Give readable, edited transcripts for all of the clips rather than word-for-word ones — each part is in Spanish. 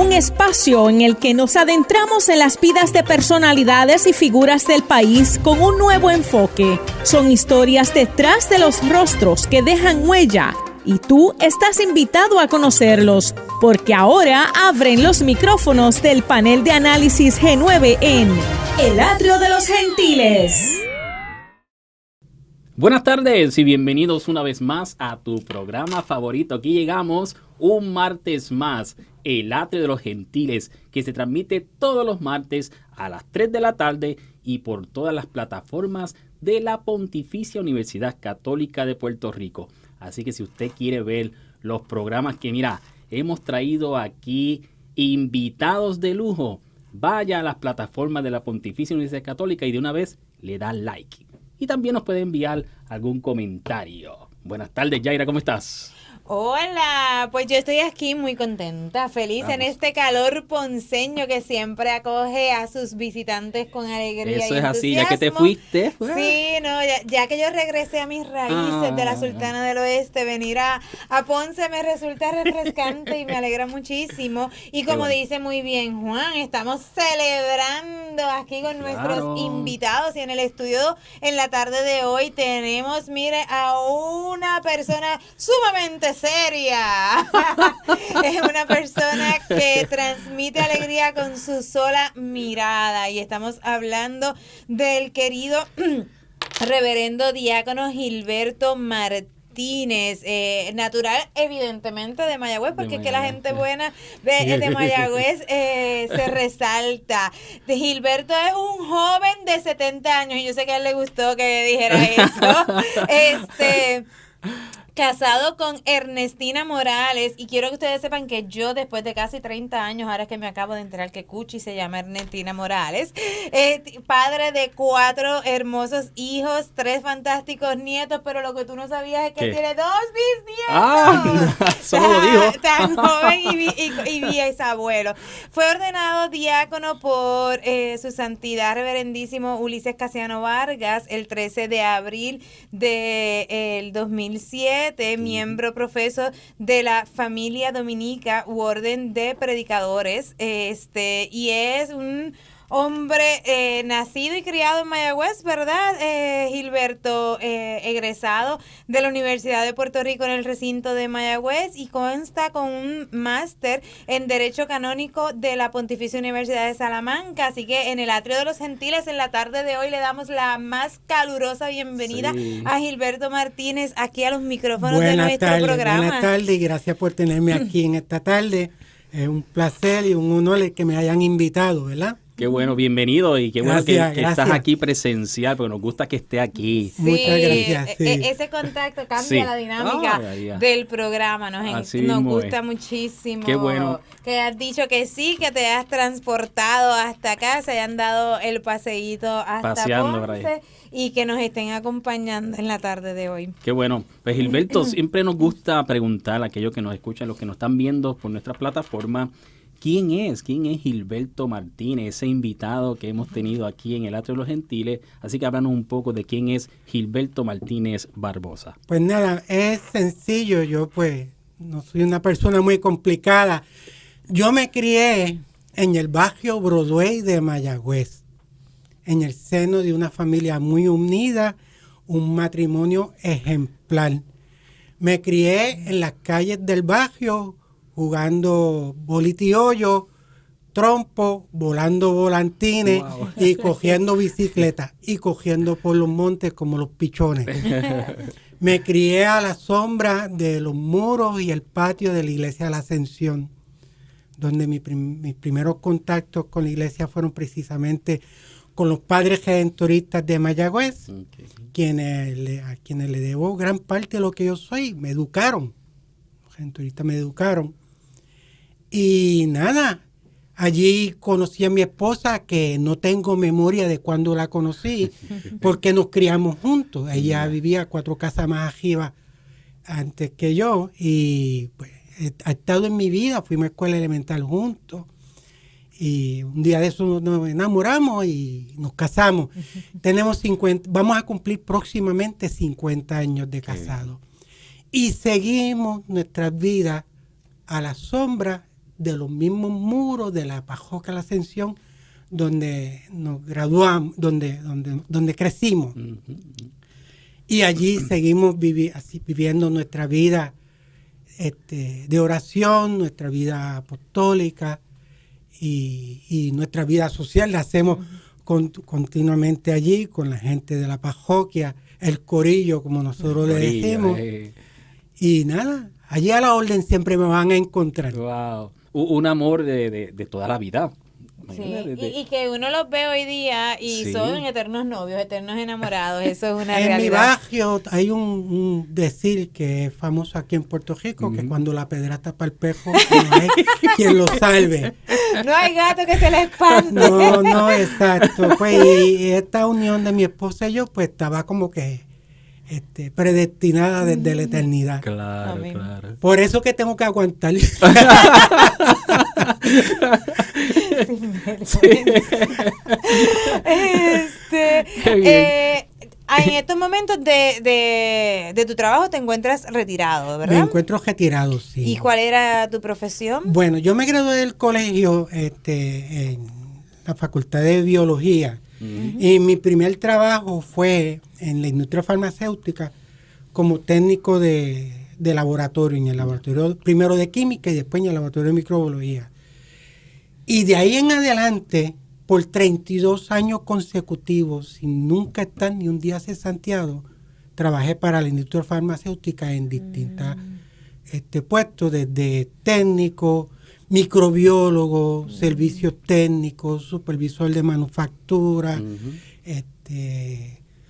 un espacio en el que nos adentramos en las vidas de personalidades y figuras del país con un nuevo enfoque. Son historias detrás de los rostros que dejan huella y tú estás invitado a conocerlos, porque ahora abren los micrófonos del panel de análisis G9 en El Atrio de los Gentiles. Buenas tardes y bienvenidos una vez más a tu programa favorito. Aquí llegamos un martes más, El Atrio de los Gentiles, que se transmite todos los martes a las 3 de la tarde y por todas las plataformas de la Pontificia Universidad Católica de Puerto Rico. Así que si usted quiere ver los programas que, hemos traído aquí invitados de lujo, vaya a las plataformas de la Pontificia Universidad Católica y de una vez le da like. Y también nos puede enviar algún comentario. Buenas tardes, Yaira, ¿cómo estás? Hola, pues yo estoy aquí muy contenta, feliz en este calor ponceño que siempre acoge a sus visitantes con alegría. Eso y es así, ya que te fuiste. Sí, no, ya que yo regresé a mis raíces de la Sultana del Oeste, venir a Ponce me resulta refrescante y me alegra muchísimo. Y como dice muy bien Juan, estamos celebrando aquí con nuestros invitados y en el estudio en la tarde de hoy tenemos, a una persona sumamente seria. Es una persona que transmite alegría con su sola mirada y estamos hablando del querido reverendo diácono Gilberto Martínez, natural evidentemente de Mayagüez, porque es que la gente buena de Mayagüez se resalta. Gilberto es un joven de 70 años y yo sé que a él le gustó que dijera eso. Casado con Ernestina Morales, y quiero que ustedes sepan que yo después de casi 30 años, ahora es que me acabo de enterar que Cuchi se llama Ernestina Morales, padre de 4 hermosos hijos, 3 fantásticos nietos, pero lo que tú no sabías es que tiene 2 bisnietos. Solo lo dijo. Tan joven y bisabuelo. Fue ordenado diácono por su santidad reverendísimo Ulises Casiano Vargas el 13 de abril del 2007. Miembro profeso de la familia dominica u orden de predicadores, y es un hombre nacido y criado en Mayagüez, ¿verdad, Gilberto? Egresado de la Universidad de Puerto Rico en el recinto de Mayagüez y consta con un máster en Derecho Canónico de la Pontificia Universidad de Salamanca. Así que en el Atrio de los Gentiles, en la tarde de hoy, le damos la más calurosa bienvenida a Gilberto Martínez aquí a los micrófonos de nuestro programa. Buenas tardes y gracias por tenerme aquí en esta tarde. Es un placer y un honor que me hayan invitado, ¿verdad? Qué bueno, bienvenido y qué bueno que estás aquí presencial, porque nos gusta que esté aquí. Sí, muchas gracias. Sí. Ese contacto cambia la dinámica del programa. Nos gusta muchísimo. Qué bueno. Que has dicho que sí, que te has transportado hasta acá, se hayan dado el paseíto hasta Ponce y que nos estén acompañando en la tarde de hoy. Qué bueno. Pues Gilberto, siempre nos gusta preguntar a aquellos que nos escuchan, los que nos están viendo por nuestra plataforma, ¿quién es Gilberto Martínez, ese invitado que hemos tenido aquí en el Atrio de los Gentiles? Así que háblanos un poco de quién es Gilberto Martínez Barbosa. Pues nada, es sencillo. Yo pues no soy una persona muy complicada. Yo me crié en el barrio Broadway de Mayagüez, en el seno de una familia muy unida, un matrimonio ejemplar. Me crié en las calles del barrio, jugando bolitiollo, trompo, volando volantines y cogiendo bicicletas y cogiendo por los montes como los pichones. Me crié a la sombra de los muros y el patio de la iglesia de la Ascensión, donde mis primeros contactos con la iglesia fueron precisamente con los padres redentoristas de Mayagüez, a quienes le debo gran parte de lo que yo soy. Me educaron, los redentoristas me educaron. Y nada, allí conocí a mi esposa, que no tengo memoria de cuándo la conocí, porque nos criamos juntos. Ella vivía 4 casas más arriba antes que yo y pues ha estado en mi vida. Fuimos a escuela elemental juntos y un día de eso nos enamoramos y nos casamos. Vamos a cumplir próximamente 50 años de casados y seguimos nuestras vidas a la sombra de los mismos muros de la parroquia La Ascensión donde nos graduamos, donde crecimos. Y allí seguimos viviendo nuestra vida de oración, nuestra vida apostólica y nuestra vida social. La hacemos continuamente allí con la gente de la parroquia, el corillo, como nosotros le decimos. Y nada, allí a la orden siempre me van a encontrar. Wow. Un amor de toda la vida. Sí, y que uno los ve hoy día y son eternos novios, eternos enamorados, eso es una realidad. En mi barrio hay un decir que es famoso aquí en Puerto Rico, que cuando la pedra tapa el pejo, no hay quien lo salve. No hay gato que se le espante. No, exacto. Pues y esta unión de mi esposa y yo, pues estaba como que predestinada desde la eternidad. Claro, Amén. claro. Por eso que tengo que aguantar. En estos momentos de tu trabajo te encuentras retirado, ¿verdad? Me encuentro retirado, sí. ¿Y cuál era tu profesión? Bueno, yo me gradué del colegio en la Facultad de Biología. Y mi primer trabajo fue en la industria farmacéutica como técnico de laboratorio, en el laboratorio primero de química y después en el laboratorio de microbiología. Y de ahí en adelante, por 32 años consecutivos, sin nunca estar ni un día cesanteado, trabajé para la industria farmacéutica en distintos puestos, desde técnico, microbiólogo, servicios técnicos, supervisor de manufactura,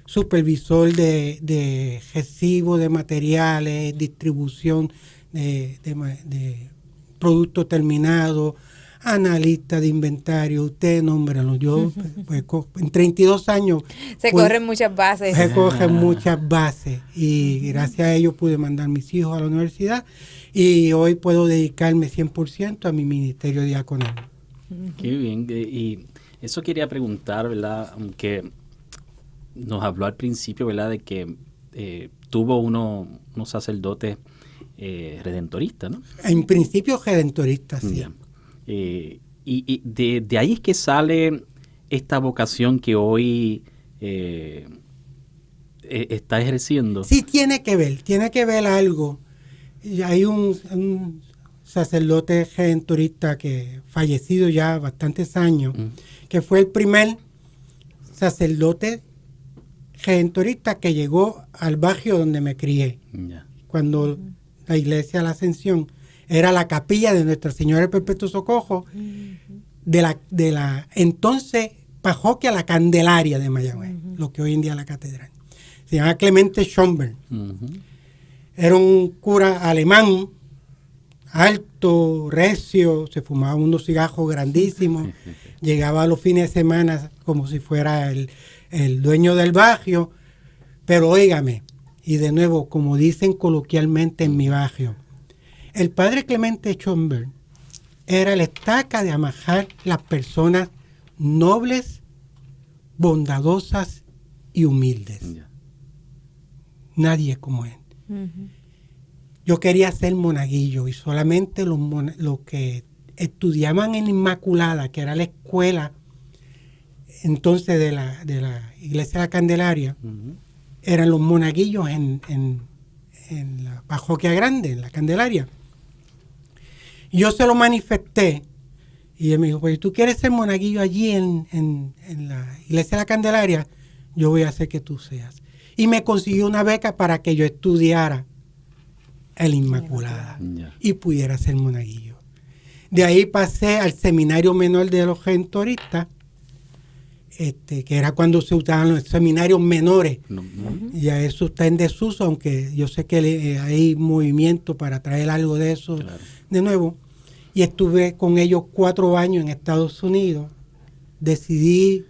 supervisor de recibo de materiales, distribución de productos terminados, analista de inventario, ustedes nómbrenlo. Yo, pues, en 32 años... Se corren muchas bases. Se corren muchas bases y gracias a ello pude mandar mis hijos a la universidad y hoy puedo dedicarme 100% a mi ministerio diaconal. Qué bien. Y eso quería preguntar, ¿verdad? Aunque nos habló al principio, ¿verdad? De que tuvo unos sacerdotes redentoristas, ¿no? En principio redentoristas, sí. Yeah. Y de ahí es que sale esta vocación que hoy está ejerciendo. Sí, tiene que ver algo. Y hay un sacerdote redentorista que fallecido ya bastantes años, que fue el primer sacerdote redentorista que llegó al barrio donde me crié. Yeah. Cuando la iglesia de la Ascensión era la capilla de Nuestra Señora del Perpetuo Socorro de la entonces parroquia La Candelaria de Mayagüez, lo que hoy en día es la catedral. Se llama Clemente Schomberg. Era un cura alemán, alto, recio, se fumaba unos cigarros grandísimos, llegaba a los fines de semana como si fuera el dueño del barrio, pero óigame, y de nuevo, como dicen coloquialmente en mi barrio, el padre Clemente Schomberg era la estaca de amarrar las personas nobles, bondadosas y humildes. Yeah. Nadie como él. Yo quería ser monaguillo y solamente los que estudiaban en Inmaculada, que era la escuela entonces de la iglesia de la Candelaria, eran los monaguillos en la parroquia grande, en la Candelaria. Yo se lo manifesté y él me dijo, pues si tú quieres ser monaguillo allí en la iglesia de la Candelaria, yo voy a hacer que tú seas. Y me consiguió una beca para que yo estudiara el Inmaculada y pudiera ser monaguillo. De ahí pasé al seminario menor de los redentoristas, que era cuando se usaban los seminarios menores. Ya eso está en desuso, aunque yo sé que hay movimiento para traer algo de eso de nuevo. Y estuve con ellos 4 años en Estados Unidos. Decidí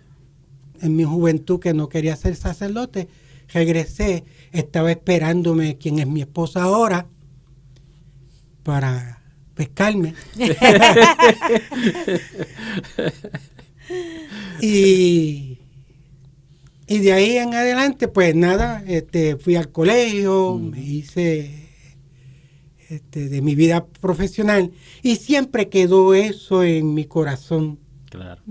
en mi juventud que no quería ser sacerdote. Regresé, estaba esperándome quien es mi esposa ahora para pescarme. Y de ahí en adelante, pues nada, fui al colegio, me hice de mi vida profesional, y siempre quedó eso en mi corazón. Claro.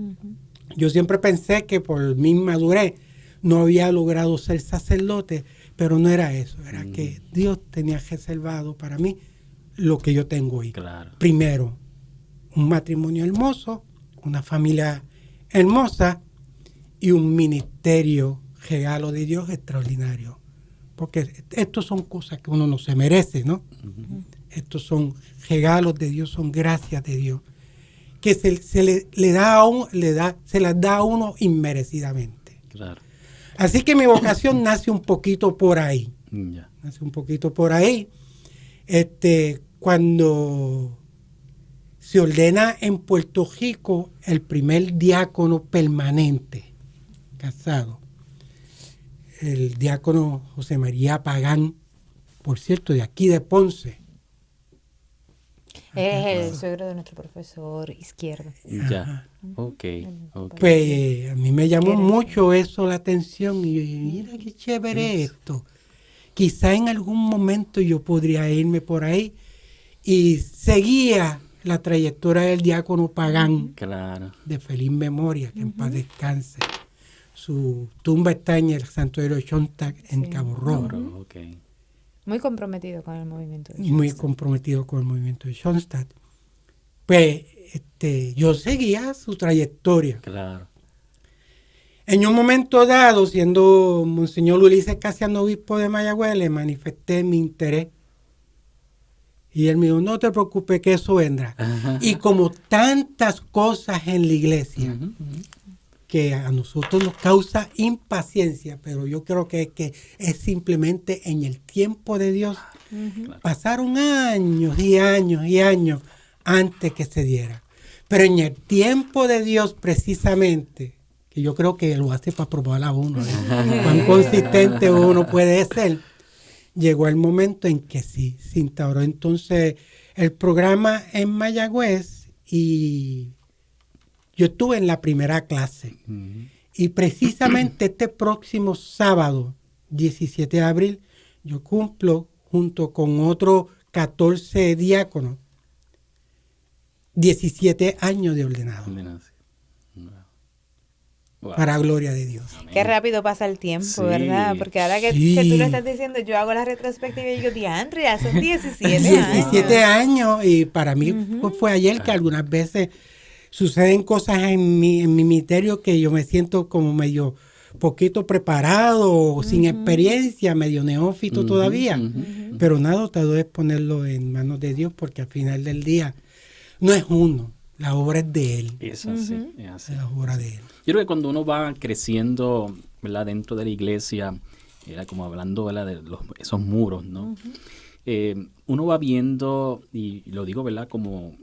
Yo siempre pensé que por mi inmadurez no había logrado ser sacerdote, pero no era eso, era que Dios tenía reservado para mí lo que yo tengo hoy. Claro. Primero, un matrimonio hermoso, una familia hermosa y un ministerio regalo de Dios extraordinario. Porque estos son cosas que uno no se merece, ¿no? Estos son regalos de Dios, son gracias de Dios, que se las da a uno inmerecidamente. Claro. Así que mi vocación nace un poquito por ahí. Ya. Nace un poquito por ahí. Cuando se ordena en Puerto Rico el primer diácono permanente, casado, el diácono José María Pagán, por cierto, de aquí de Ponce. Es el suegro de nuestro profesor Izquierdo. Ya. Ok. Pues a mí me llamó mucho eso la atención y yo dije, mira qué chévere esto. Quizá en algún momento yo podría irme por ahí, y seguía la trayectoria del diácono Pagán, Claro. de feliz memoria, que en paz descanse. Su tumba está en el santuario de Shontak, en Cabo Rojo. Ok. Muy comprometido con el movimiento. De Muy Schoenstatt. comprometido con el movimiento de Schoenstatt. Pues yo seguía su trayectoria. Claro. En un momento dado, siendo Monseñor Ulises Casiano, obispo de Mayagüez, le manifesté mi interés. Y él me dijo, no te preocupes que eso vendrá. Ajá. Y como tantas cosas en la iglesia, que a nosotros nos causa impaciencia, pero yo creo que es simplemente en el tiempo de Dios. Pasaron años y años y años antes que se diera. Pero en el tiempo de Dios, precisamente, que yo creo que lo hace para probar a uno, cuán consistente uno puede ser, llegó el momento en que sí, se instauró entonces el programa en Mayagüez, y yo estuve en la primera clase. Y precisamente este próximo sábado, 17 de abril, yo cumplo, junto con otros 14 diáconos, 17 años de ordenado. Wow. Para gloria de Dios. Qué rápido pasa el tiempo, Sí. ¿verdad? Porque ahora que tú lo estás diciendo, yo hago la retrospectiva y digo, diantre, ya son 17 años. 17 años, y para mí fue ayer que algunas veces suceden cosas en mi ministerio que yo me siento como medio poquito preparado, sin experiencia, medio neófito todavía. Pero nada, todo es ponerlo en manos de Dios, porque al final del día no es uno, la obra es de Él. Es así, es así. Es la obra de Él. Yo creo que cuando uno va creciendo, ¿verdad?, dentro de la iglesia, era como hablando, ¿verdad?, de esos muros, ¿no? Uno va viendo, y lo digo, ¿verdad?, como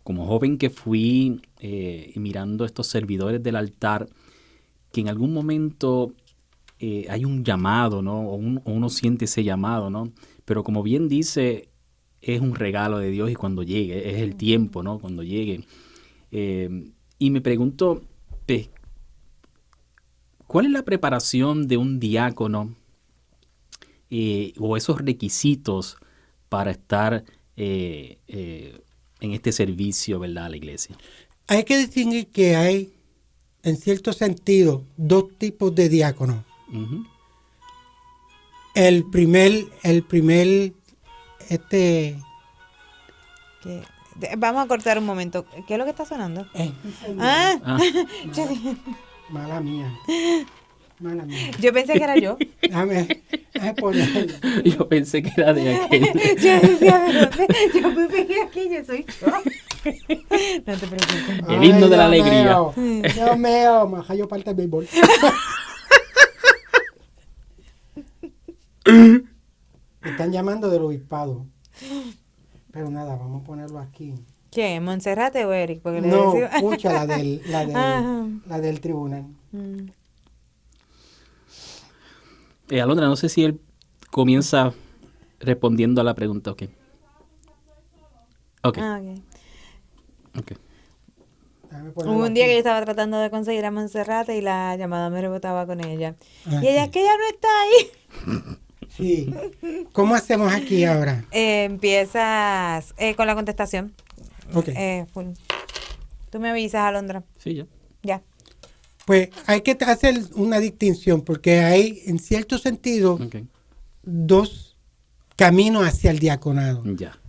joven que fui, y mirando estos servidores del altar, que en algún momento hay un llamado, ¿no? O uno siente ese llamado, ¿no? Pero como bien dice, es un regalo de Dios, y cuando llegue, es el tiempo, ¿no? Cuando llegue. Y me pregunto, pues, ¿cuál es la preparación de un diácono o esos requisitos para estar en este servicio, ¿verdad?, a la iglesia? Hay que distinguir que hay, en cierto sentido, dos tipos de diáconos. El primer, Vamos a cortar un momento. ¿Qué es lo que está sonando? Ah. Yo dije- Mala mía. yo pensé que era yo. Déjame ponerlo. Yo pensé que era de aquel. Yo decía, ¿de dónde? Yo me pegué aquí, yo soy yo. No te preocupes. El himno de la alegría. Dios mío, majayo parte del béisbol. Me están llamando del obispado. Pero nada, vamos a ponerlo aquí. ¿Qué? ¿Monserrate o Eric? Porque le No, decía- escucha Ajá. la del tribunal. Alondra, no sé si él comienza respondiendo a la pregunta. Ok. Ok. Ah, ok. Ok. Déjame ponerlo Hubo un día aquí. que yo estaba tratando de conseguir a Monserrate y la llamada me rebotaba con ella. Ah, Y ella, sí. es que ella no está ahí. Sí. ¿Cómo hacemos aquí ahora? Empiezas con la contestación. Ok. Full. Tú me avisas, Alondra. Sí, ya. Ya. Pues hay que hacer una distinción porque hay, en cierto sentido, Ok. dos caminos hacia el diaconado. Ya.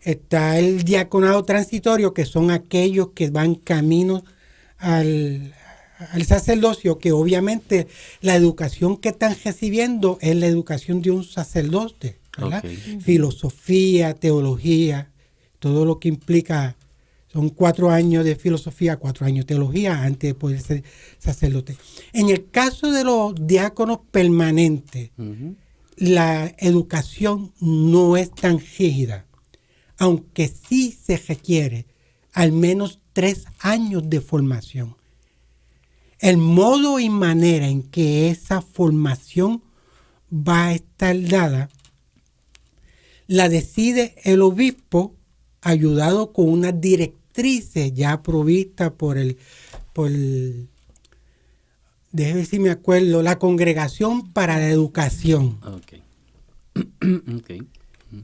Está el diaconado transitorio, que son aquellos que van camino al sacerdocio, que obviamente la educación que están recibiendo es la educación de un sacerdote, ¿verdad? Ok. Filosofía, teología, todo lo que implica, son 4 años de filosofía, 4 años de teología antes de poder ser sacerdote. En el caso de los diáconos permanentes, Ujú. la educación no es tan rígida, aunque sí se requiere al menos 3 años de formación. El modo y manera en que esa formación va a estar dada, la decide el obispo, ayudado con unas directrices ya provistas déjeme ver si me acuerdo, la Congregación para la Educación. Ok. Ok.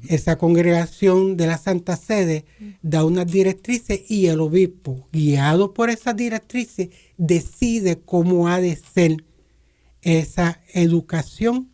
Esa congregación de la Santa Sede da unas directrices y el obispo, guiado por esas directrices, decide cómo ha de ser esa educación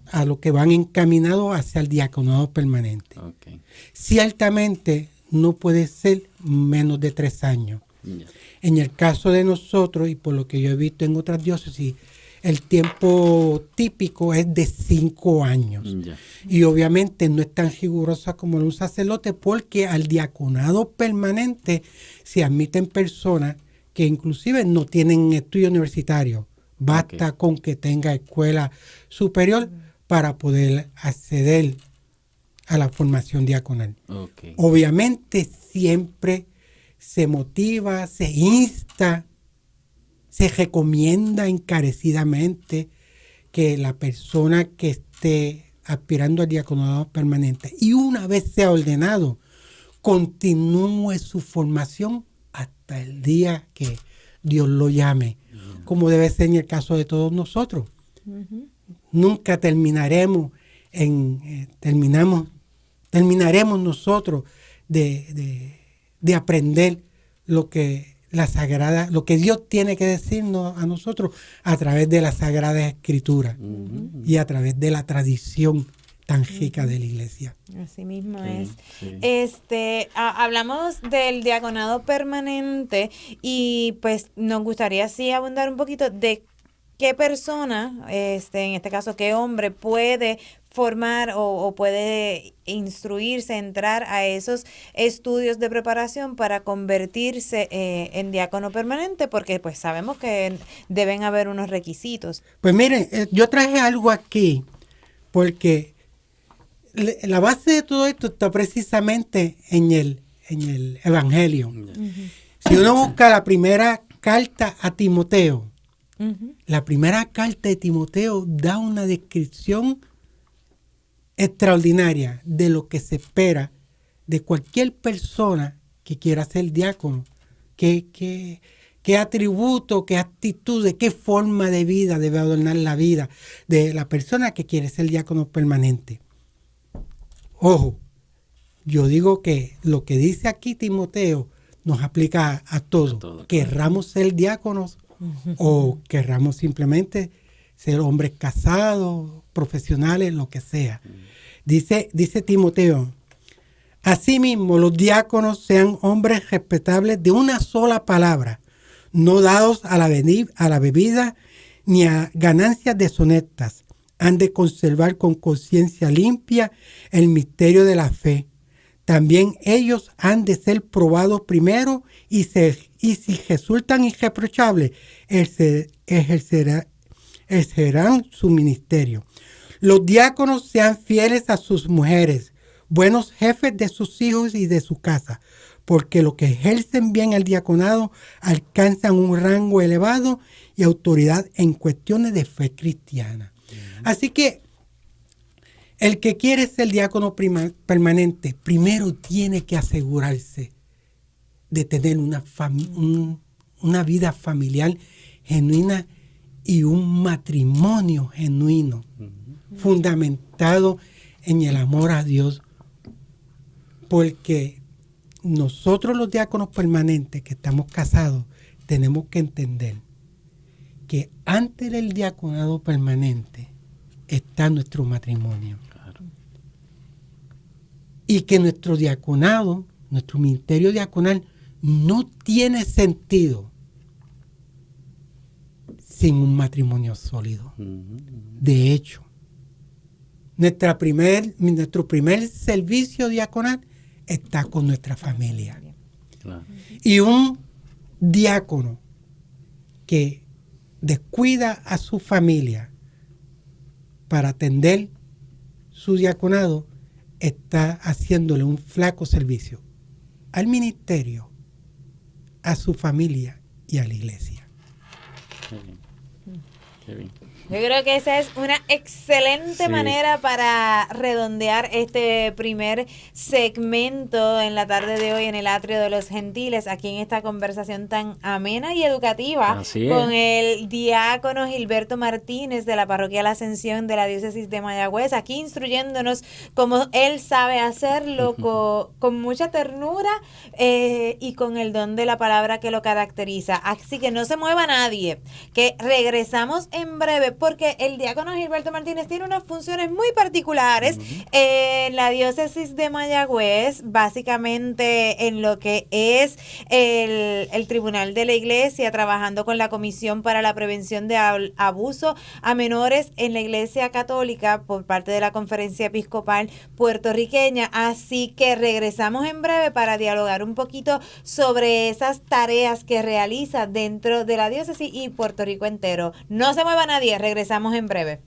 a lo que van encaminados hacia el diaconado permanente. Ok. Ciertamente no puede ser menos de 3 años. Ya. En el caso de nosotros, y por lo que yo he visto en otras diócesis, el tiempo típico es de 5 años. Ya. Y obviamente no es tan rigurosa como en un sacerdote, porque al diaconado permanente se admiten personas que inclusive no tienen estudio universitario. Basta con que tenga escuela superior para poder acceder a la formación diaconal. Ok. Obviamente siempre se motiva, se insta, se recomienda encarecidamente que la persona que esté aspirando al diaconado permanente y una vez sea ordenado, continúe su formación hasta el día que Dios lo llame, como debe ser en el caso de todos nosotros. Nunca terminaremos terminaremos nosotros de aprender lo que lo que Dios tiene que decirnos a nosotros a través de la Sagrada Escritura y a través de la tradición tan rica de la Iglesia. Así mismo Sí, es. sí. Hablamos del diaconado permanente y pues nos gustaría así abundar un poquito de qué persona, en este caso, qué hombre puede formar o puede instruirse, entrar a esos estudios de preparación para convertirse en diácono permanente, porque pues sabemos que deben haber unos requisitos. Pues miren, yo traje algo aquí porque la base de todo esto está precisamente en el Evangelio. Si uno busca la primera carta a Timoteo, la primera carta de Timoteo da una descripción extraordinaria de lo que se espera de cualquier persona que quiera ser diácono. ¿Qué atributo, qué actitudes, qué forma de vida debe adornar la vida de la persona que quiere ser diácono permanente? Ojo, yo digo que lo que dice aquí Timoteo nos aplica a todos. todo, Querramos ser diáconos o querramos simplemente ser hombres casados, profesionales, lo que sea. Dice Timoteo: asimismo, los diáconos sean hombres respetables de una sola palabra, no dados a la bebida ni a ganancias deshonestas. Han de conservar con conciencia limpia el misterio de la fe. También ellos han de ser probados primero y si resultan irreprochables, ejercerán su ministerio. Los diáconos sean fieles a sus mujeres, buenos jefes de sus hijos y de su casa, porque los que ejercen bien el diaconado alcanzan un rango elevado y autoridad en cuestiones de fe cristiana. Así que el que quiere ser diácono permanente, primero tiene que asegurarse de tener una vida familiar genuina y un matrimonio genuino. fundamentado en el amor a Dios, porque nosotros los diáconos permanentes que estamos casados tenemos que entender que antes del diaconado permanente está nuestro matrimonio. Claro. Y que nuestro diaconado, nuestro ministerio diaconal, no tiene sentido sin un matrimonio sólido. De hecho, nuestro primer servicio diaconal está con nuestra familia. Claro. Y un diácono que descuida a su familia para atender su diaconado está haciéndole un flaco servicio al ministerio, a su familia y a la iglesia. Qué bien. Qué bien. Yo creo que esa es una excelente manera para redondear este primer segmento en la tarde de hoy en el Atrio de los Gentiles, aquí en esta conversación tan amena y educativa con el diácono Gilberto Martínez de la Parroquia La Ascensión de la Diócesis de Mayagüez, aquí instruyéndonos como él sabe hacerlo, con mucha ternura y con el don de la palabra que lo caracteriza. Así que no se mueva nadie, que regresamos en breve, porque el diácono Gilberto Martínez tiene unas funciones muy particulares en la diócesis de Mayagüez, básicamente en lo que es el Tribunal de la Iglesia, trabajando con la Comisión para la Prevención de Abuso a Menores en la Iglesia Católica por parte de la Conferencia Episcopal Puertorriqueña. Así que regresamos en breve para dialogar un poquito sobre esas tareas que realiza dentro de la diócesis y Puerto Rico entero. No se mueva nadie, regresamos en breve.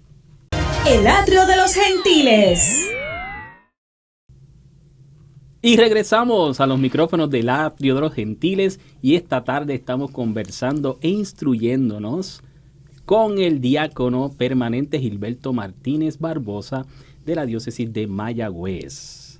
El Atrio de los Gentiles. Y regresamos a los micrófonos del Atrio de los Gentiles y esta tarde estamos conversando e instruyéndonos con el diácono permanente Gilberto Martínez Barbosa de la diócesis de Mayagüez.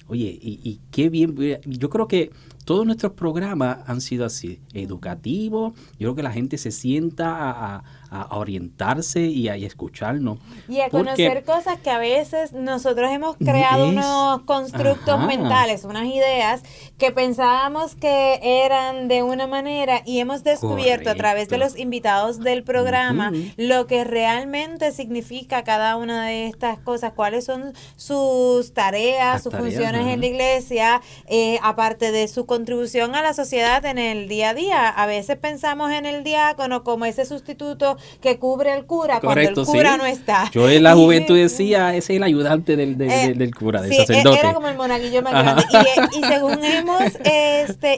Oye, y qué bien, yo creo que todos nuestros programas han sido así, educativos. Yo creo que la gente se sienta a orientarse y a escucharnos. Y a conocer cosas que a veces nosotros hemos creado unos constructos mentales, unas ideas que pensábamos que eran de una manera y hemos descubierto a través de los invitados del programa lo que realmente significa cada una de estas cosas, cuáles son sus tareas, sus funciones en la iglesia, aparte de su contribución a la sociedad en el día a día. A veces pensamos en el diácono como ese sustituto que cubre al cura. Correcto, cuando el cura no está. Yo en la juventud decía, ese es el ayudante del cura, del sacerdote. Era como el monaguillo más grande. Y según hemos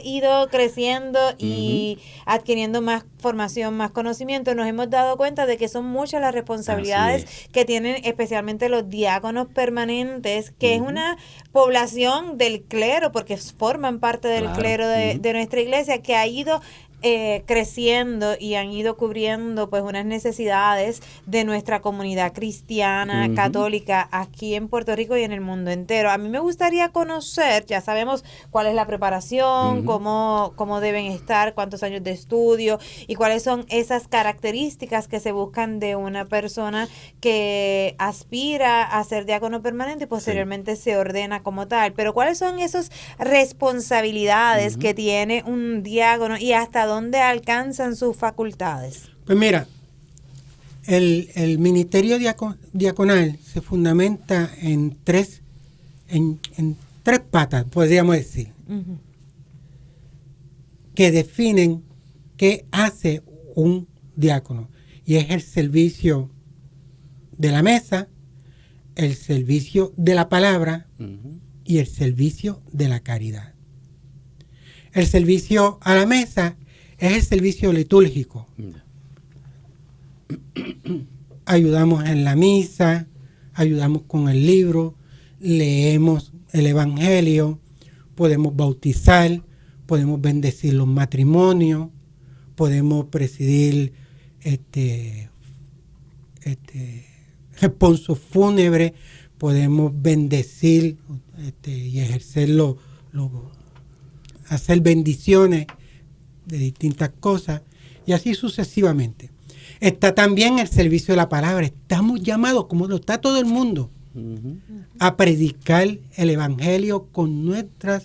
ido creciendo y adquiriendo más formación, más conocimiento, nos hemos dado cuenta de que son muchas las responsabilidades que tienen especialmente los diáconos permanentes, que es una población del clero, porque forman parte del clero de nuestra iglesia, que ha ido creciendo y han ido cubriendo pues unas necesidades de nuestra comunidad cristiana, católica, aquí en Puerto Rico y en el mundo entero. A mí me gustaría conocer, ya sabemos cuál es la preparación, cómo deben estar, cuántos años de estudio y cuáles son esas características que se buscan de una persona que aspira a ser diácono permanente y posteriormente se ordena como tal. Pero cuáles son esas responsabilidades que tiene un diácono y hasta dónde alcanzan sus facultades. Pues mira, el ministerio diaconal se fundamenta en tres patas, podríamos decir, que definen qué hace un diácono. Y es el servicio de la mesa, el servicio de la palabra y el servicio de la caridad. El servicio a la mesa es el servicio litúrgico. Ayudamos en la misa, ayudamos con el libro, leemos el evangelio, podemos bautizar, podemos bendecir los matrimonios, podemos presidir responsos fúnebres, podemos bendecir y ejercerlo, hacer bendiciones de distintas cosas y así sucesivamente. Está también el servicio de la palabra. Estamos llamados, como lo está todo el mundo, a predicar el evangelio con nuestro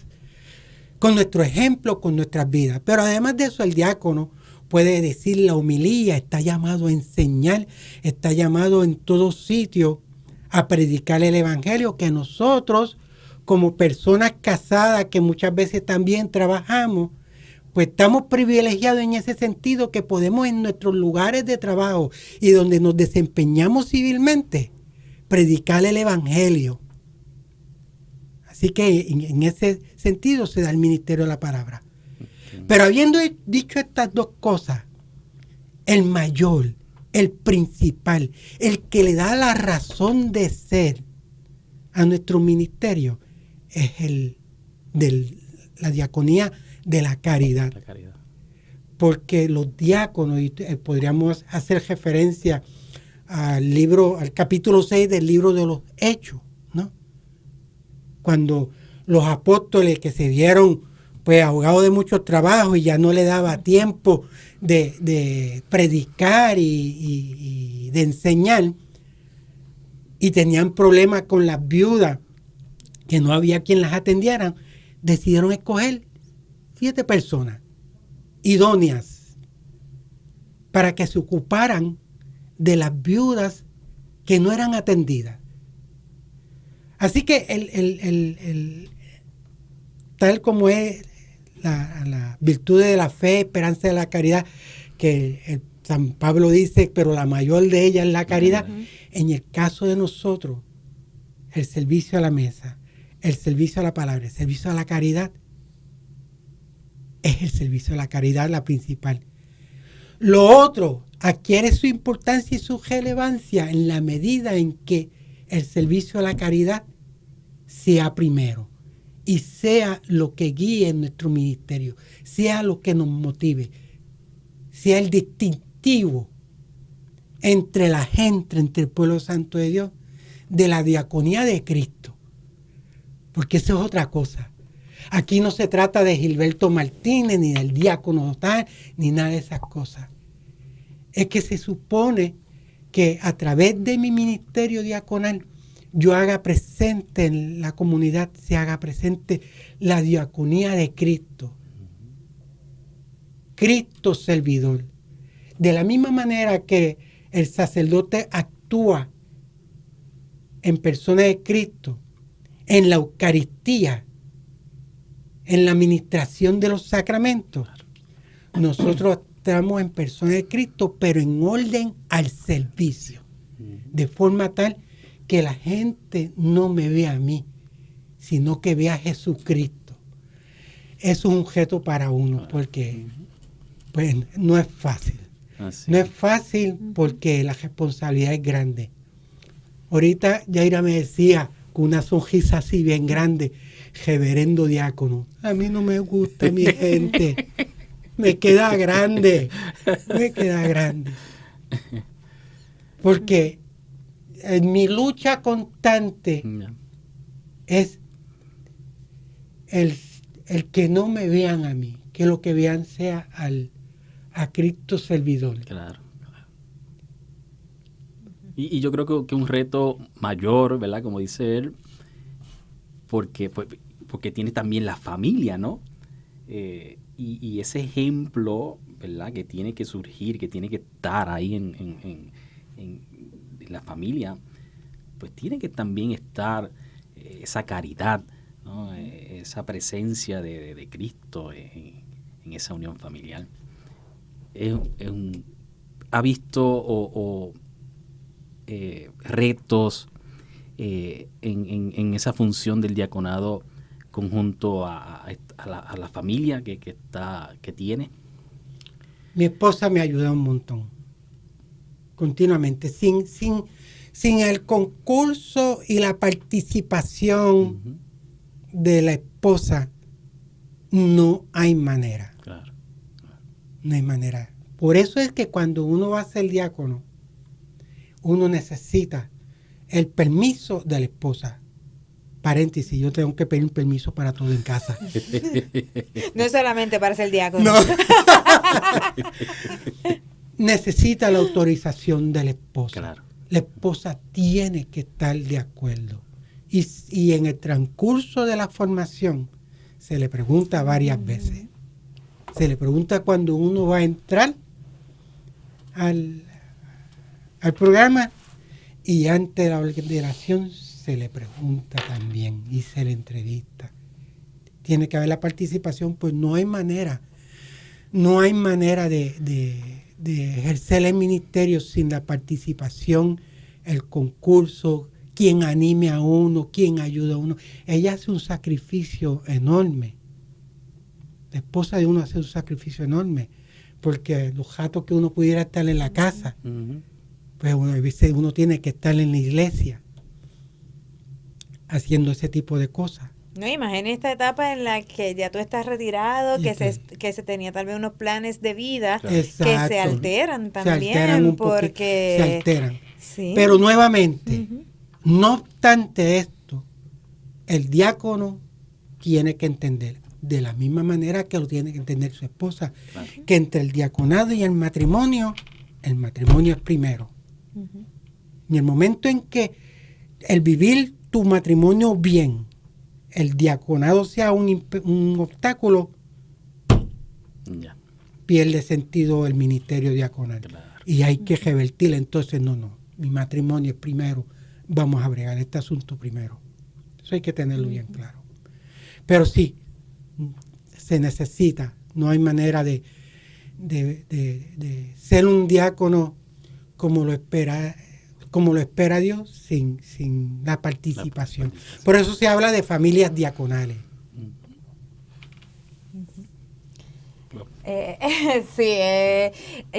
ejemplo, con nuestras vidas. Pero además de eso, el diácono puede decir la homilía, está llamado a enseñar, está llamado en todo sitio a predicar el evangelio, que nosotros, como personas casadas que muchas veces también trabajamos, pues estamos privilegiados en ese sentido, que podemos en nuestros lugares de trabajo y donde nos desempeñamos civilmente, predicar el evangelio. Así que en ese sentido se da el ministerio de la palabra. Pero habiendo dicho estas dos cosas, el mayor, el principal, el que le da la razón de ser a nuestro ministerio es el de la diaconía de la caridad. La caridad. Porque los diáconos, y podríamos hacer referencia al capítulo 6 del libro de los Hechos, ¿no? Cuando los apóstoles, que se vieron pues ahogados de muchos trabajos y ya no le daba tiempo de predicar y de enseñar, y tenían problemas con las viudas, que no había quien las atendiera, decidieron escoger 7 personas idóneas para que se ocuparan de las viudas que no eran atendidas. Así que tal como es la virtud de la fe, esperanza de la caridad, que San Pablo dice, pero la mayor de ellas es la caridad. En el caso de nosotros, el servicio a la mesa, el servicio a la palabra, el servicio a la caridad, es el servicio a la caridad la principal. Lo otro adquiere su importancia y su relevancia en la medida en que el servicio a la caridad sea primero y sea lo que guíe nuestro ministerio, sea lo que nos motive, sea el distintivo entre la gente, entre el pueblo santo de Dios, de la diaconía de Cristo. Porque eso es otra cosa. Aquí no se trata de Gilberto Martínez, ni del diácono tal, ni nada de esas cosas. Es que se supone que a través de mi ministerio diaconal yo haga presente en la comunidad, se haga presente la diaconía de Cristo. Cristo servidor. De la misma manera que el sacerdote actúa en persona de Cristo, en la Eucaristía, en la administración de los sacramentos, nosotros estamos en persona de Cristo, pero en orden al servicio, de forma tal que la gente no me vea a mí, sino que vea a Jesucristo. Eso es un reto para uno, porque pues, no es fácil. No es fácil porque la responsabilidad es grande. Ahorita Yaira me decía con una sonrisa así bien grande, reverendo diácono, a mí no me gusta mi gente, me queda grande. Porque en mi lucha constante es el que no me vean a mí, que lo que vean sea a Cristo servidor. Claro. Y yo creo que un reto mayor, ¿verdad? Como dice él, porque tiene también la familia, ¿no? Y ese ejemplo, ¿verdad? Que tiene que surgir, que tiene que estar ahí en la familia, pues tiene que también estar esa caridad, ¿no? Esa presencia de Cristo en esa unión familiar. ¿Ha visto retos en esa función del diaconado conjunto a la familia que tiene? Mi esposa me ayuda un montón, continuamente. Sin el concurso y la participación de la esposa, no hay manera. Claro. No hay manera. Por eso es que cuando uno va a ser diácono, uno necesita el permiso de la esposa. Paréntesis, yo tengo que pedir un permiso para todo en casa. No es solamente para ser diácono. No. necesita la autorización de la esposa. Claro. La esposa tiene que estar de acuerdo. Y en el transcurso de la formación se le pregunta varias veces. Se le pregunta cuando uno va a entrar al programa, y antes de la ordenación se le pregunta también y se le entrevista. Tiene que haber la participación, pues no hay manera de ejercer el ministerio sin la participación, el concurso, quien anime a uno, quien ayuda a uno. Ella hace un sacrificio enorme. La esposa de uno hace un sacrificio enorme, porque los ratos que uno pudiera estar en la casa, pues a veces uno tiene que estar en la iglesia haciendo ese tipo de cosas. No, imagina esta etapa en la que ya tú estás retirado, que se tenía tal vez unos planes de vida que se alteran también. Se alteran porque se alteran. Sí. Pero nuevamente, no obstante esto, el diácono tiene que entender, de la misma manera que lo tiene que entender su esposa, que entre el diaconado y el matrimonio es primero. En el momento en que el vivir tu matrimonio bien, el diaconado sea un obstáculo, pierde sentido el ministerio diaconal. Claro. Y hay que revertir. Entonces, no, mi matrimonio es primero, vamos a bregar este asunto primero. Eso hay que tenerlo bien claro. Pero sí, se necesita, no hay manera de ser un diácono como lo espera Dios sin la participación. Por eso se habla de familias diaconales.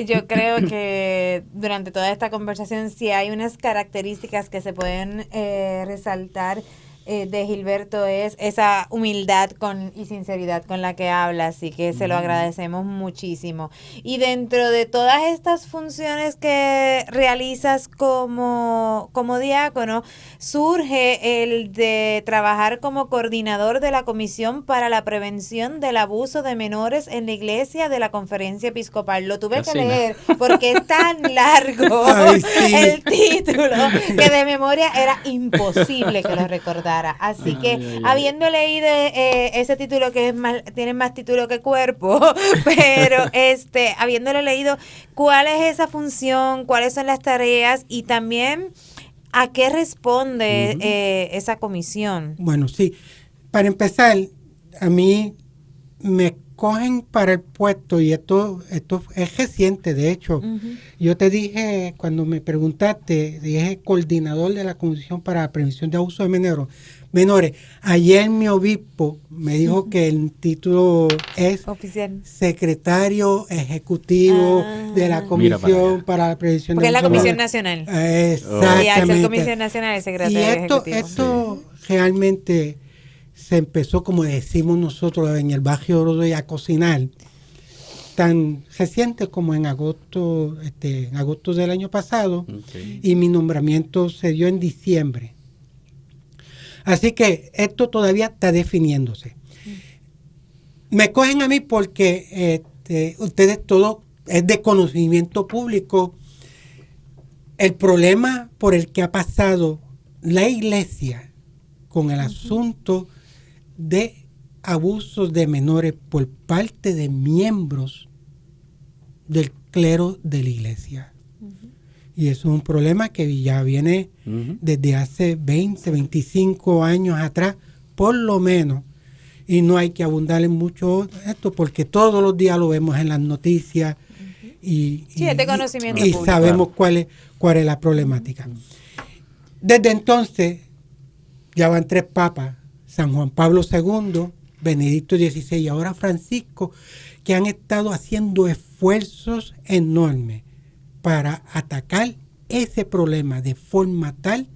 Yo creo que durante toda esta conversación sí hay unas características que se pueden resaltar de Gilberto, es esa humildad y sinceridad con la que habla, así que se lo agradecemos muchísimo. Y dentro de todas estas funciones que realizas como diácono, surge el de trabajar como coordinador de la Comisión para la Prevención del Abuso de Menores en la Iglesia de la Conferencia Episcopal. Lo tuve que leer porque es tan largo el título que de memoria era imposible que lo recordara. Así que habiendo leído ese título que tiene más título que cuerpo, pero habiéndolo leído, ¿cuál es esa función? ¿Cuáles son las tareas? Y también, ¿a qué responde esa comisión? Bueno, sí. Para empezar, a mí me cogen para el puesto, y esto es reciente, de hecho. Yo te dije, cuando me preguntaste, dije coordinador de la Comisión para la Prevención de Abuso de Menores. Ayer mi obispo me dijo que el título es oficial, secretario ejecutivo de la Comisión para la Prevención de Abuso de Menores. Porque es la Comisión Nacional. Exactamente. Y al ser Comisión Nacional es secretario ejecutivo. Esto realmente se empezó, como decimos nosotros en el barrio Broadway, a cocinar tan reciente como en agosto del año pasado, y mi nombramiento se dio en diciembre. Así que esto todavía está definiéndose. Me cogen a mí porque ustedes todo es de conocimiento público el problema por el que ha pasado la iglesia con el asunto de abusos de menores por parte de miembros del clero de la iglesia. Y eso es un problema que ya viene desde hace 20, 25 años atrás, por lo menos. Y no hay que abundar en mucho esto, porque todos los días lo vemos en las noticias y sabemos cuál es la problemática. Desde entonces, ya van 3 papas, San Juan Pablo II, Benedicto XVI y ahora Francisco, que han estado haciendo esfuerzos enormes para atacar ese problema de forma tal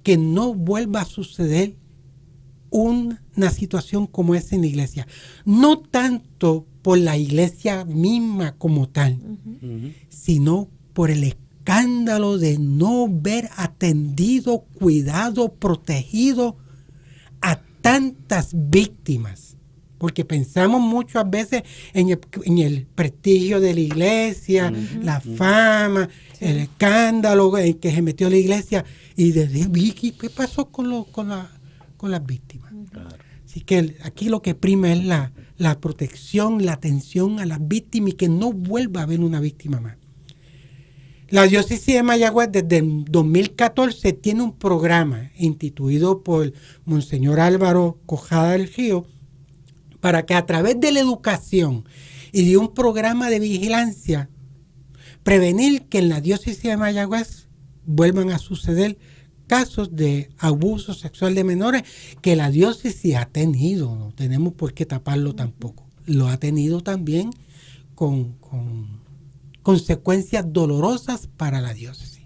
que no vuelva a suceder una situación como esa en la iglesia. No tanto por la iglesia misma como tal, sino por el escándalo de no ver atendido, cuidado, protegido a tantas víctimas porque pensamos muchas veces en el prestigio de la iglesia, la fama, el escándalo en que se metió la iglesia, y desde Vicky, ¿qué pasó con las víctimas? Claro. Así que aquí lo que prima es la protección, la atención a las víctimas y que no vuelva a haber una víctima más. La diócesis de Mayagüez desde el 2014 tiene un programa instituido por Monseñor Álvaro Cojada del Río para que a través de la educación y de un programa de vigilancia prevenir que en la diócesis de Mayagüez vuelvan a suceder casos de abuso sexual de menores que la diócesis ha tenido, no tenemos por qué taparlo tampoco, lo ha tenido también con consecuencias dolorosas para la diócesis.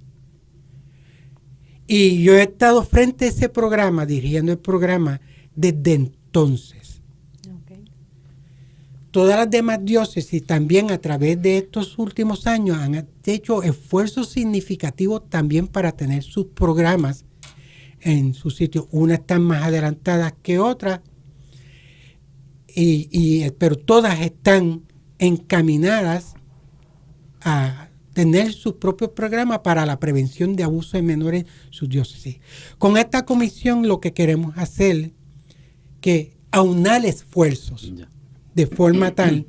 Y yo he estado frente a ese programa, dirigiendo el programa desde entonces. Okay. Todas las demás diócesis también a través de estos últimos años han hecho esfuerzos significativos también para tener sus programas en su sitio. Unas están más adelantadas que otras, pero todas están encaminadas a tener sus propios programas para la prevención de abuso de menores en sus diócesis. Con esta comisión lo que queremos hacer que aunar esfuerzos de forma tal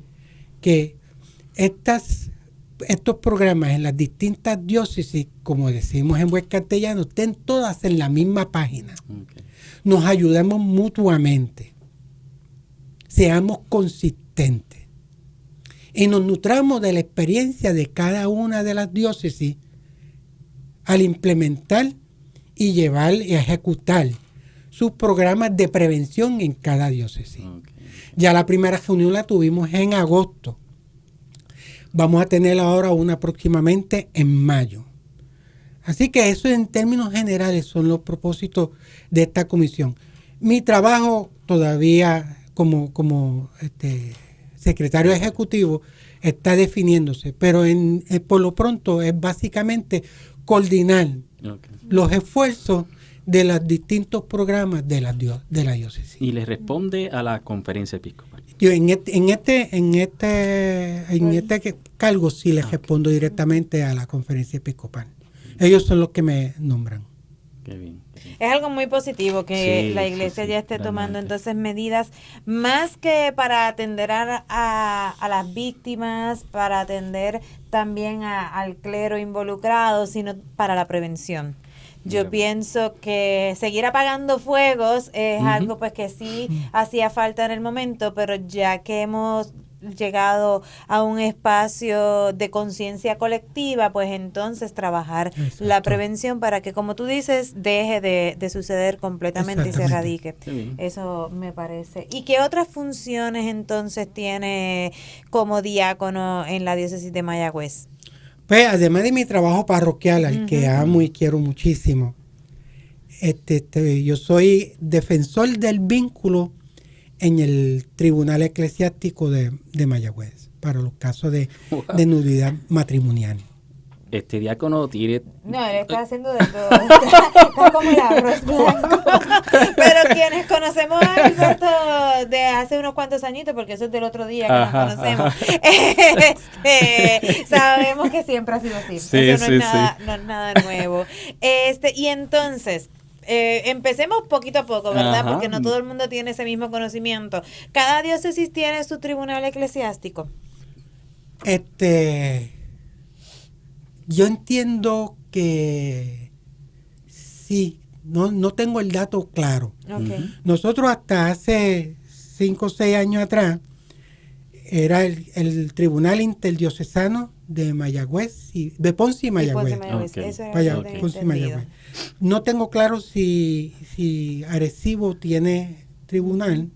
que estos programas en las distintas diócesis, como decimos en buen castellano, estén todas en la misma página. Okay. Nos ayudemos mutuamente, seamos consistentes y nos nutramos de la experiencia de cada una de las diócesis al implementar y llevar y ejecutar sus programas de prevención en cada diócesis. Okay. Ya la primera reunión la tuvimos en agosto. Vamos a tener ahora una próximamente en mayo. Así que eso en términos generales son los propósitos de esta comisión. Mi trabajo todavía como secretario ejecutivo está definiéndose, pero por lo pronto es básicamente coordinar los esfuerzos de los distintos programas de la diócesis. Y le responde a la conferencia episcopal. Yo en este cargo sí les respondo directamente a la conferencia episcopal. Ellos son los que me nombran. Qué bien. Es algo muy positivo que Sí, la iglesia sí, ya esté tomando realmente. entonces medidas más que para atender a las víctimas, para atender también al clero involucrado, sino para la prevención. Yo Mira. pienso que seguir apagando fuegos es algo pues que sí hacía falta en el momento, pero ya que hemos llegado a un espacio de conciencia colectiva, pues entonces trabajar la prevención para que, como tú dices, deje de suceder completamente y se erradique. Qué bien. Eso me parece. ¿Y qué otras funciones entonces tiene como diácono en la diócesis de Mayagüez? Pues además de mi trabajo parroquial, al que amo y quiero muchísimo, yo soy defensor del vínculo en el Tribunal Eclesiástico de Mayagüez para los casos de nudidad matrimonial. Este diácono tiene... No, él está haciendo de todo. Está como el arroz blanco. Pero quienes conocemos a Alberto de hace unos cuantos añitos, porque eso es del otro día que nos conocemos, sabemos que siempre ha sido así. Sí, eso no, sí, no es nada nuevo. Y entonces... empecemos poquito a poco, ¿verdad? Ajá. Porque no todo el mundo tiene ese mismo conocimiento. Cada diócesis tiene su tribunal eclesiástico. Yo entiendo que sí, no tengo el dato claro. Okay. Nosotros hasta hace 5 o 6 años atrás era el Tribunal Interdiocesano de Mayagüez, de Ponce y Mayagüez. Okay. Eso era lo que tenía Ponce y entendido. Mayagüez. No tengo claro si Arecibo tiene tribunal.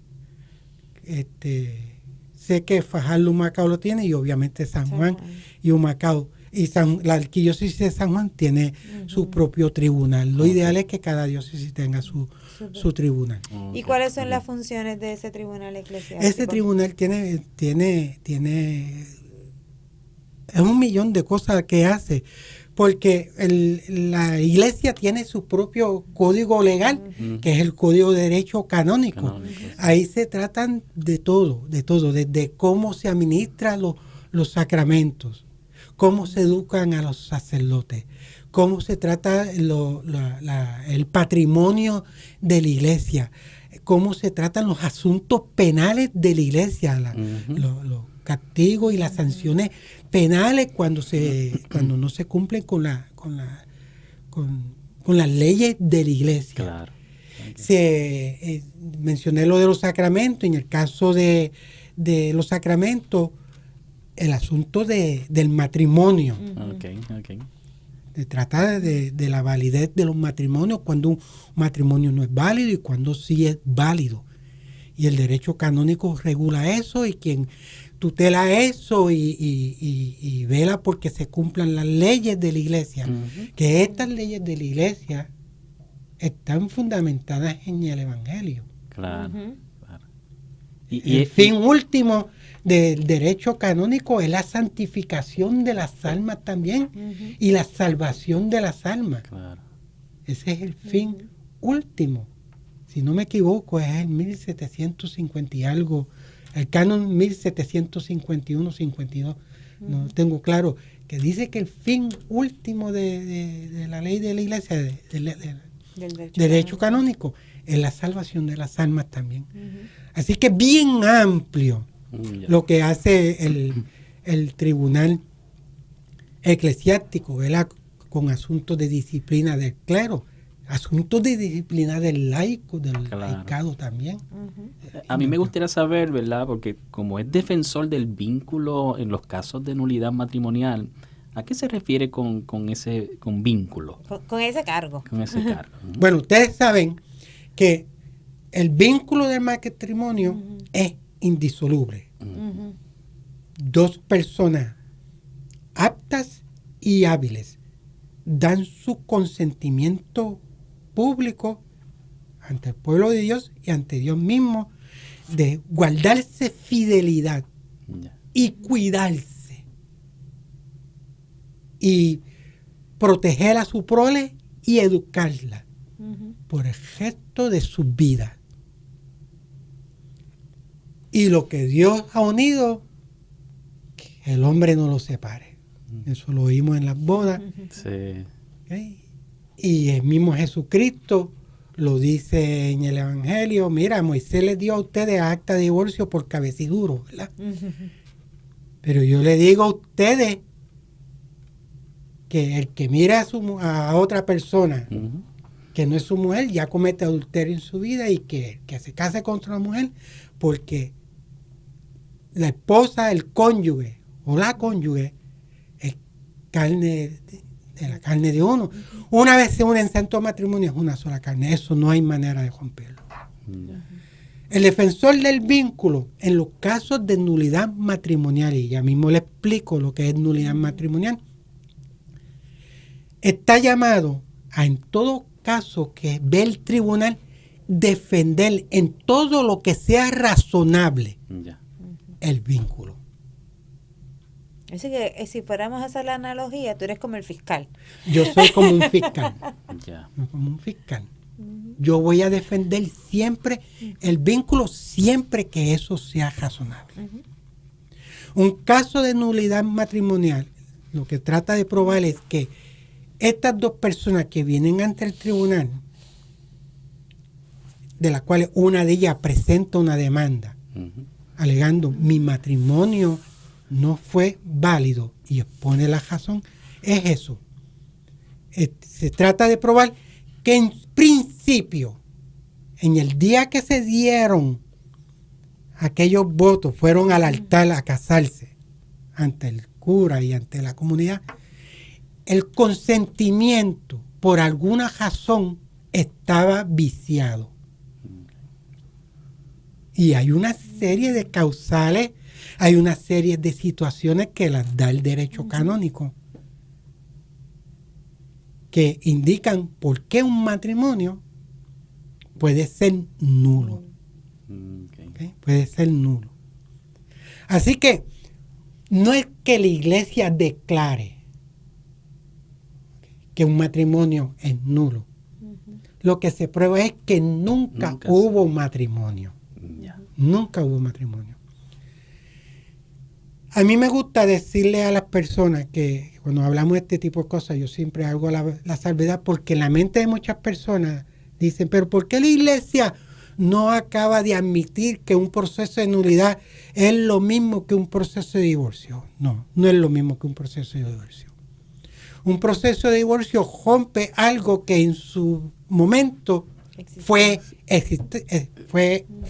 Sé que Fajardo Humacao lo tiene y obviamente San Juan y Humacao. Y la arquidiócesis de San Juan tiene su propio tribunal. Lo ideal es que cada diócesis tenga su tribunal. ¿Y cuáles son las funciones de ese tribunal eclesiástico? Ese tribunal tiene es 1 millón de cosas que hace, porque la iglesia tiene su propio código legal, que es el Código de Derecho Canónico. Ahí se tratan de todo, desde cómo se administran los sacramentos, cómo se educan a los sacerdotes, cómo se trata el patrimonio de la iglesia, cómo se tratan los asuntos penales de la iglesia, los castigos y las sanciones penales cuando no se cumplen con las leyes de la iglesia. Claro. Okay. Mencioné lo de los sacramentos. En el caso de los sacramentos, el asunto del matrimonio. Okay. Se trata de la validez de los matrimonios, cuando un matrimonio no es válido y cuando sí es válido. Y el derecho canónico regula eso, y quien tutela eso y vela porque se cumplan las leyes de la iglesia. Que estas leyes de la iglesia están fundamentadas en el Evangelio. Claro. Y el fin último del derecho canónico es la santificación de las almas también, y la salvación de las almas. Claro. Ese es el fin último. Si no me equivoco, es el 1750 y algo, el canon 1751-52, no tengo claro, que dice que el fin último de la ley de la iglesia, del derecho canónico, es la salvación de las almas también. Así que bien amplio lo que hace el tribunal eclesiástico, ¿verdad? Con asuntos de disciplina del clero, asuntos de disciplina del laico, del laicado también. A mí me gustaría saber, ¿verdad? Porque como es defensor del vínculo en los casos de nulidad matrimonial, ¿a qué se refiere con vínculo? Con ese cargo. Con ese cargo. Bueno, ustedes saben que el vínculo del matrimonio es indisoluble. Dos personas aptas y hábiles dan su consentimiento público ante el pueblo de Dios y ante Dios mismo de guardarse fidelidad y cuidarse y proteger a su prole y educarla por el resto de sus vidas. Y lo que Dios ha unido, que el hombre no lo separe. Eso lo oímos en las bodas. Sí. ¿Okay? Y el mismo Jesucristo lo dice en el Evangelio. Mira, Moisés les dio a ustedes acta de divorcio por cabeciduro, ¿verdad? Pero yo le digo a ustedes que el que mira a otra persona que no es su mujer, ya comete adulterio en su vida, y que se case contra una mujer, porque la esposa, el cónyuge o la cónyuge es carne de la carne de uno. Una vez se unen en santo matrimonio, es una sola carne. Eso no hay manera de romperlo. El defensor del vínculo, en los casos de nulidad matrimonial, y ya mismo le explico lo que es nulidad matrimonial, está llamado a, en todo caso que ve el tribunal, defender en todo lo que sea razonable el vínculo. Así que si fuéramos a hacer la analogía, tú eres como el fiscal. Yo soy como un fiscal. Como un fiscal. Yo voy a defender siempre el vínculo, siempre que eso sea razonable. Un caso de nulidad matrimonial, lo que trata de probar es que estas dos personas que vienen ante el tribunal, de las cuales una de ellas presenta una demanda, alegando mi matrimonio no fue válido y expone la razón, es eso. Se trata de probar que en principio, en el día que se dieron aquellos votos, fueron al altar a casarse ante el cura y ante la comunidad, el consentimiento por alguna razón estaba viciado. Y hay una serie de causales, hay una serie de situaciones que las da el derecho canónico, que indican por qué un matrimonio puede ser nulo. ¿Okay? Puede ser nulo. Así que no es que la iglesia declare que un matrimonio es nulo. Lo que se prueba es que nunca hubo matrimonio. Nunca hubo matrimonio. A mí me gusta decirle a las personas que cuando hablamos de este tipo de cosas, yo siempre hago la salvedad, porque en la mente de muchas personas dicen, pero ¿por qué la iglesia no acaba de admitir que un proceso de nulidad es lo mismo que un proceso de divorcio? No, no es lo mismo que un proceso de divorcio. Un proceso de divorcio rompe algo que en su momento fue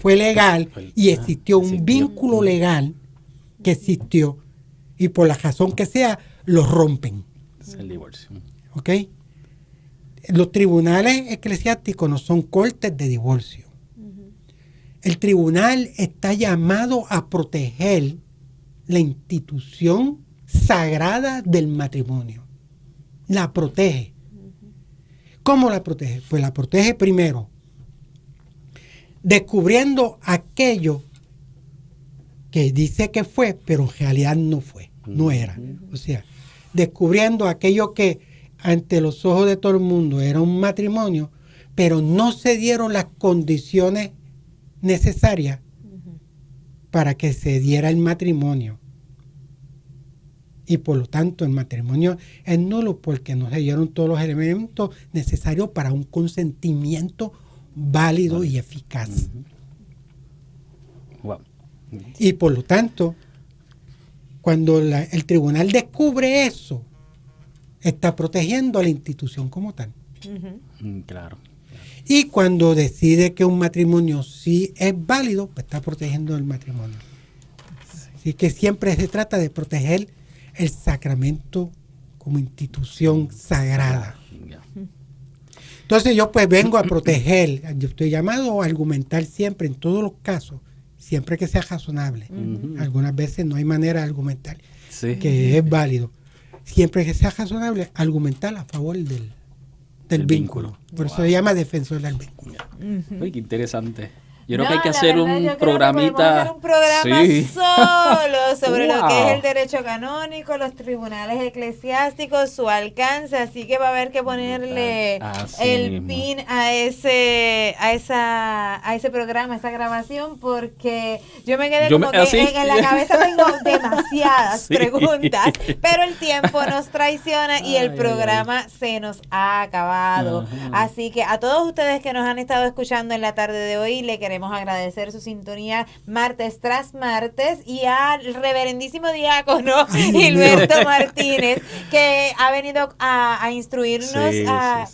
legal y existió un vínculo legal que existió, y por la razón que sea, lo rompen. Es el divorcio. ¿Ok? Los tribunales eclesiásticos no son cortes de divorcio. El tribunal está llamado a proteger la institución sagrada del matrimonio. La protege. ¿Cómo la protege? Pues la protege primero descubriendo aquello que dice que fue, pero en realidad no fue, no era. O sea, descubriendo aquello que ante los ojos de todo el mundo era un matrimonio, pero no se dieron las condiciones necesarias para que se diera el matrimonio. Y por lo tanto el matrimonio es nulo porque no se dieron todos los elementos necesarios para un consentimiento válido y eficaz. Wow. Y por lo tanto, cuando el tribunal descubre eso, está protegiendo a la institución como tal. Claro. Y cuando decide que un matrimonio sí es válido, pues está protegiendo el matrimonio. Así que siempre se trata de proteger el sacramento como institución sagrada. Entonces yo pues vengo a proteger, yo estoy llamado a argumentar siempre, en todos los casos, siempre que sea razonable. Algunas veces no hay manera de argumentar que es válido. Siempre que sea razonable, argumentar a favor del vínculo. Por eso se llama defensor del vínculo. Uy, qué interesante. Yo creo que hay que hacer un programita. Hacer un programa solo sobre lo que es el derecho canónico, los tribunales eclesiásticos, su alcance. Así que va a haber que ponerle el pin a ese programa, a esa grabación, porque yo me quedé como que en la cabeza tengo demasiadas preguntas, pero el tiempo nos traiciona y el programa se nos ha acabado. Así que a todos ustedes que nos han estado escuchando en la tarde de hoy, le queremos agradecer su sintonía martes tras martes, y al reverendísimo diácono Gilberto Martínez, que ha venido a instruirnos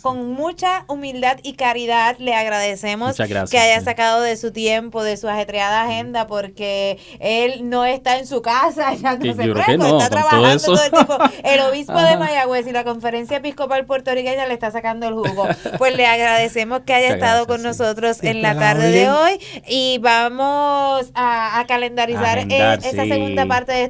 con mucha humildad y caridad. Le agradecemos que haya sacado de su tiempo, de su ajetreada agenda, porque él no está en su casa, ya no se está trabajando todo el tiempo. El obispo de Mayagüez y la Conferencia Episcopal Puertorriqueña le está sacando el jugo. Pues le agradecemos que haya estado con nosotros en la tarde de hoy. Y vamos a calendarizar esa segunda parte de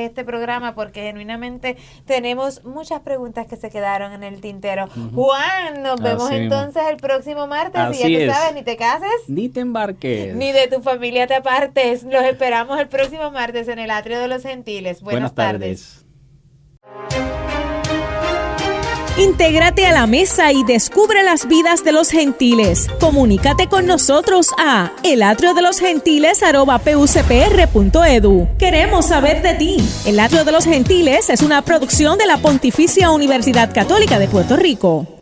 este programa, porque genuinamente tenemos muchas preguntas que se quedaron en el tintero. Juan, nos vemos entonces el próximo martes. Así y ya tú sabes, ni te cases, ni te embarques, ni de tu familia te apartes. Los esperamos el próximo martes en el Atrio de los Gentiles. Buenas tardes. Intégrate a la mesa y descubre las vidas de los gentiles. Comunícate con nosotros a elatriodelosgentiles@pucpr.edu. Queremos saber de ti. El Atrio de los Gentiles es una producción de la Pontificia Universidad Católica de Puerto Rico.